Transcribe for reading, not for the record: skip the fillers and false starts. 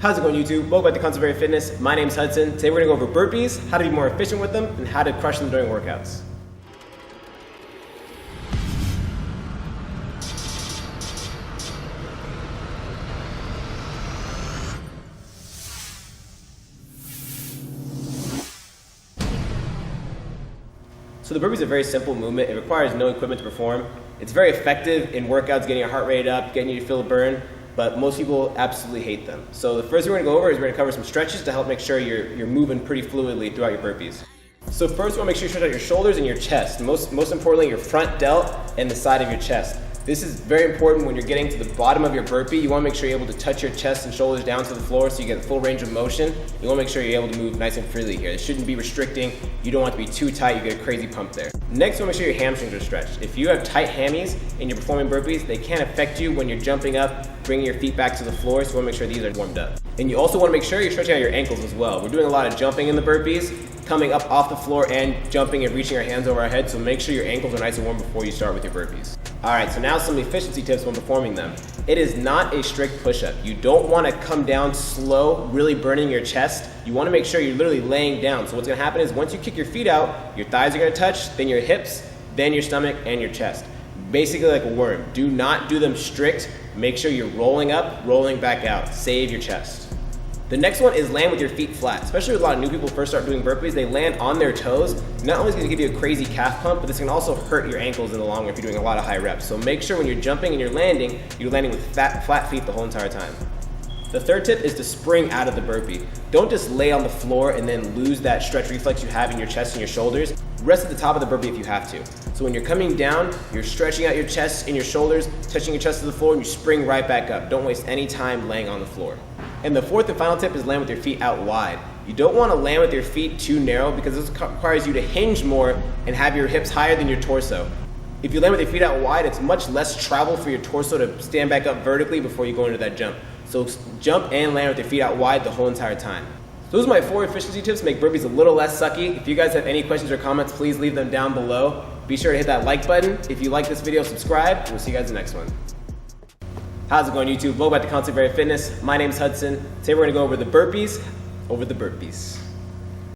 How's it going, YouTube? Welcome back to Concept Area Fitness. My name's Hudson. Today we're going to go over burpees, how to be more efficient with them, and how to crush them during workouts. So the burpee is a very simple movement. It requires no equipment to perform. It's very effective in workouts, getting your heart rate up, getting you to feel a burn, but most people absolutely hate them. So the first thing we're gonna go over is we're gonna cover some stretches to help make sure you're moving pretty fluidly throughout your burpees. So first, we wanna make sure you stretch out your shoulders and your chest. Most importantly, your front delt and the side of your chest. This is very important when you're getting to the bottom of your burpee. You wanna make sure you're able to touch your chest and shoulders down to the floor so you get full range of motion. You wanna make sure you're able to move nice and freely here. It shouldn't be restricting. You don't want it to be too tight. You get a crazy pump there. Next, you wanna make sure your hamstrings are stretched. If you have tight hammies and you're performing burpees, they can affect you when you're jumping up, bringing your feet back to the floor, so you wanna make sure these are warmed up. And you also wanna make sure you're stretching out your ankles as well. We're doing a lot of jumping in the burpees, coming up off the floor and jumping and reaching our hands over our head, so make sure your ankles are nice and warm before you start with your burpees. All right, so now some efficiency tips when performing them. It is not a strict push-up. You don't wanna come down slow, really burning your chest. You wanna make sure you're literally laying down. So what's gonna happen is once you kick your feet out, your thighs are gonna touch, then your hips, then your stomach and your chest. Basically like a worm. Do not do them strict. Make sure you're rolling up, rolling back out. Save your chest. The next one is land with your feet flat. Especially with a lot of new people first start doing burpees, they land on their toes. Not only is it gonna give you a crazy calf pump, but this can also hurt your ankles in the long run if you're doing a lot of high reps. So make sure when you're jumping and you're landing with flat feet the whole entire time. The third tip is to spring out of the burpee. Don't just lay on the floor and then lose that stretch reflex you have in your chest and your shoulders. Rest at the top of the burpee if you have to. So when you're coming down, you're stretching out your chest and your shoulders, touching your chest to the floor, and you spring right back up. Don't waste any time laying on the floor. And the fourth and final tip is land with your feet out wide. You don't want to land with your feet too narrow because this requires you to hinge more and have your hips higher than your torso. If you land with your feet out wide, it's much less travel for your torso to stand back up vertically before you go into that jump. So jump and land with your feet out wide the whole entire time. So those are my 4 efficiency tips to make burpees a little less sucky. If you guys have any questions or comments, please leave them down below. Be sure to hit that like button. If you like this video, subscribe, and we'll see you guys in the next one. How's it going, YouTube? Welcome back to Concept Area Fitness. My name's Hudson. Today we're gonna go over the burpees.